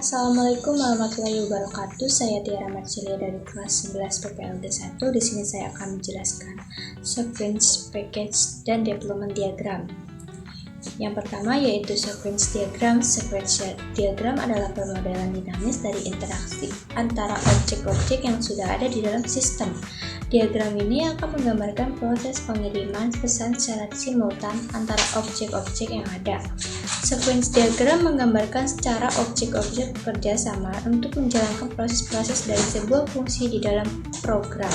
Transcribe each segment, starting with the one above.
Assalamualaikum warahmatullahi wabarakatuh. Saya Tiara Marcelia dari kelas 11 PPLD 1. Di sini saya akan menjelaskan sequence, package, dan development diagram. Yang pertama yaitu sequence diagram. Sequence diagram adalah pemodelan dinamis dari interaksi antara objek-objek yang sudah ada di dalam sistem. Diagram ini akan menggambarkan proses pengiriman pesan secara simultan antara objek-objek yang ada. Sequence diagram menggambarkan secara objek-objek bekerja sama untuk menjalankan proses-proses dari sebuah fungsi di dalam program.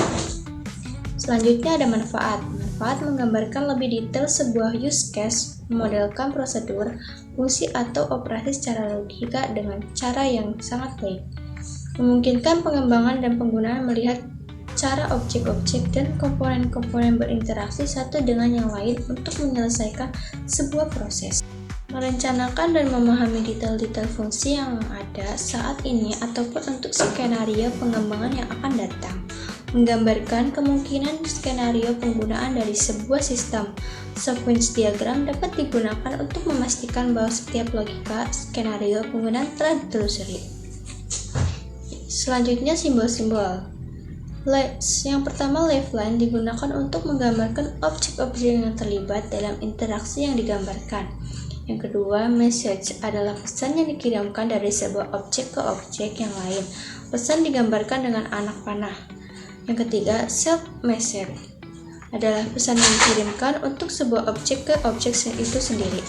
Selanjutnya ada manfaat. Manfaat menggambarkan lebih detail sebuah use case, memodelkan prosedur, fungsi atau operasi secara logika dengan cara yang sangat baik. Memungkinkan pengembangan dan penggunaan melihat cara objek-objek dan komponen-komponen berinteraksi satu dengan yang lain untuk menyelesaikan sebuah proses. Merencanakan dan memahami detail-detail fungsi yang ada saat ini ataupun untuk skenario pengembangan yang akan datang. Menggambarkan kemungkinan skenario penggunaan dari sebuah sistem. Sequence diagram dapat digunakan untuk memastikan bahwa setiap logika skenario penggunaan telah ditelusuri. Selanjutnya simbol-simbol. Yang pertama, lifeline digunakan untuk menggambarkan objek-objek yang terlibat dalam interaksi yang digambarkan. Yang kedua, message adalah pesan yang dikirimkan dari sebuah objek ke objek yang lain. Pesan digambarkan dengan anak panah. Yang ketiga, self message adalah pesan yang dikirimkan untuk sebuah objek ke objek itu sendiri.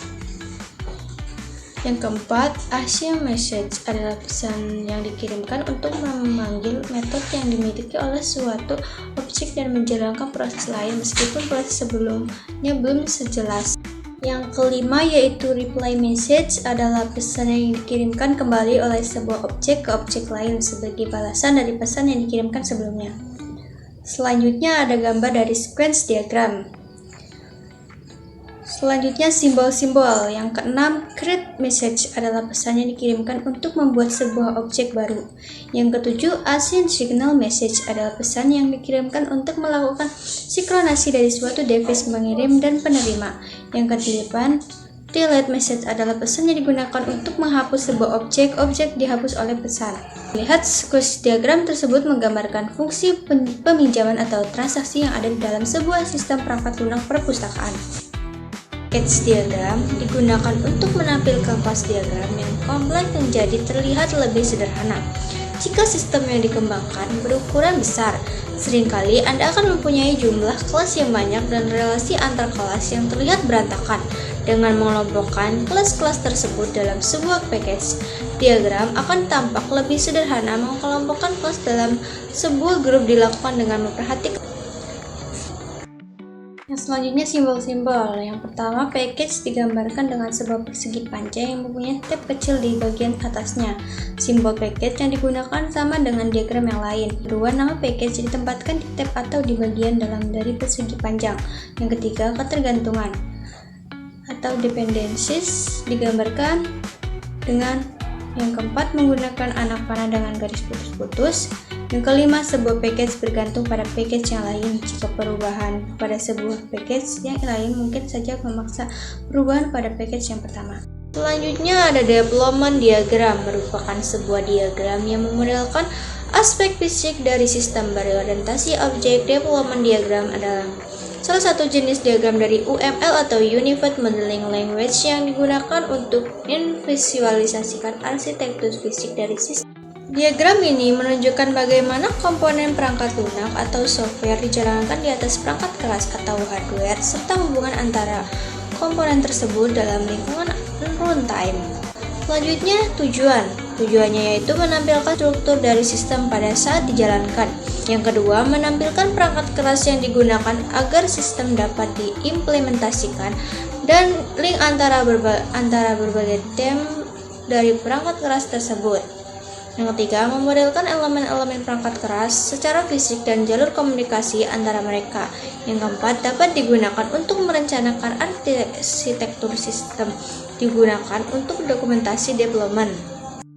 Yang keempat, action message adalah pesan yang dikirimkan untuk memanggil metode yang dimiliki oleh suatu objek dan menjalankan proses lain meskipun proses sebelumnya belum sejelas. Yang kelima yaitu reply message adalah pesan yang dikirimkan kembali oleh sebuah objek ke objek lain sebagai balasan dari pesan yang dikirimkan sebelumnya. Selanjutnya ada gambar dari sequence diagram. Selanjutnya simbol-simbol. Yang keenam, create message adalah pesan yang dikirimkan untuk membuat sebuah objek baru. Yang ketujuh, async signal message adalah pesan yang dikirimkan untuk melakukan sinkronasi dari suatu device pengirim dan penerima. Yang kedelapan, delete message adalah pesan yang digunakan untuk menghapus sebuah objek dihapus oleh pesan. Lihat sequence diagram tersebut menggambarkan fungsi peminjaman atau transaksi yang ada di dalam sebuah sistem perangkat lunak perpustakaan. Package diagram digunakan untuk menampilkan kelas diagram yang kompleks menjadi terlihat lebih sederhana. Jika sistem yang dikembangkan berukuran besar, seringkali Anda akan mempunyai jumlah kelas yang banyak dan relasi antar kelas yang terlihat berantakan. Dengan mengelompokkan kelas-kelas tersebut dalam sebuah package, diagram akan tampak lebih sederhana. Mengelompokkan kelas dalam sebuah grup dilakukan dengan memperhatikan. Yang selanjutnya simbol-simbol. Yang pertama, package digambarkan dengan sebuah persegi panjang yang mempunyai tab kecil di bagian atasnya. Simbol package yang digunakan sama dengan diagram yang lain. Kedua, nama package ditempatkan di tab atau di bagian dalam dari persegi panjang. Yang ketiga, ketergantungan atau dependencies digambarkan dengan. Yang keempat, menggunakan anak panah dengan garis putus-putus. Yang kelima, sebuah package bergantung pada package yang lain. Jika perubahan pada sebuah package yang lain mungkin saja memaksa perubahan pada package yang pertama. Selanjutnya ada development diagram, merupakan sebuah diagram yang memodelkan aspek fisik dari sistem berorientasi objek. Development diagram adalah salah satu jenis diagram dari UML atau Unified Modeling Language yang digunakan untuk memvisualisasikan arsitektur fisik dari sistem. Diagram ini menunjukkan bagaimana komponen perangkat lunak atau software dijalankan di atas perangkat keras atau hardware serta hubungan antara komponen tersebut dalam lingkungan runtime. Selanjutnya tujuan. Tujuannya yaitu menampilkan struktur dari sistem pada saat dijalankan. Yang kedua, menampilkan perangkat keras yang digunakan agar sistem dapat diimplementasikan dan link antara berbagai tem dari perangkat keras tersebut. Yang ketiga, memodelkan elemen-elemen perangkat keras secara fisik dan jalur komunikasi antara mereka. Yang keempat, dapat digunakan untuk merencanakan arsitektur sistem, digunakan untuk dokumentasi development.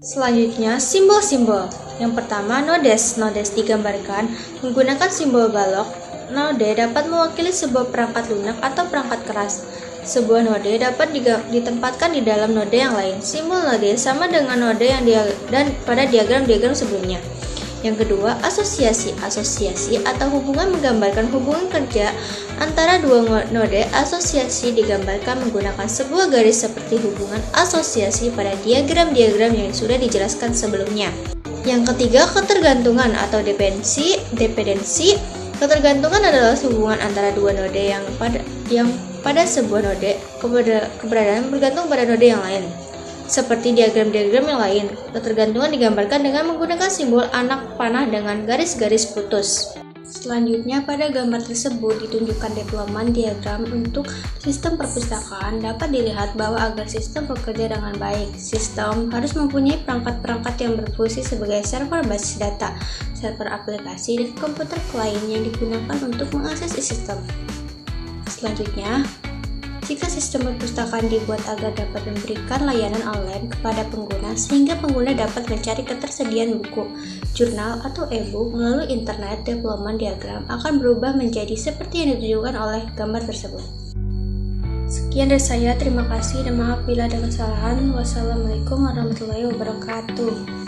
Selanjutnya, simbol-simbol. Yang pertama, nodes. Nodes digambarkan menggunakan simbol balok. Node dapat mewakili sebuah perangkat lunak atau perangkat keras. Sebuah node dapat ditempatkan di dalam node yang lain. Simbol node sama dengan node yang pada diagram-diagram sebelumnya. Yang kedua, asosiasi. Asosiasi atau hubungan menggambarkan hubungan kerja antara dua node. Asosiasi digambarkan menggunakan sebuah garis seperti hubungan asosiasi pada diagram-diagram yang sudah dijelaskan sebelumnya. Yang ketiga, ketergantungan atau dependensi. Ketergantungan adalah hubungan antara dua node yang pada sebuah node keberadaan bergantung pada node yang lain. Seperti diagram-diagram yang lain, ketergantungan digambarkan dengan menggunakan simbol anak panah dengan garis-garis putus. Selanjutnya, pada gambar tersebut ditunjukkan deployment diagram untuk sistem perpustakaan. Dapat dilihat bahwa agar sistem bekerja dengan baik, sistem harus mempunyai perangkat-perangkat yang berfungsi sebagai server basis data, server aplikasi, dan komputer klien yang digunakan untuk mengakses sistem. Selanjutnya, jika sistem perpustakaan dibuat agar dapat memberikan layanan online kepada pengguna sehingga pengguna dapat mencari ketersediaan buku, jurnal, atau e-book melalui internet, deployment diagram akan berubah menjadi seperti yang ditunjukkan oleh gambar tersebut. Sekian dari saya, terima kasih dan maaf bila ada kesalahan. Wassalamualaikum warahmatullahi wabarakatuh.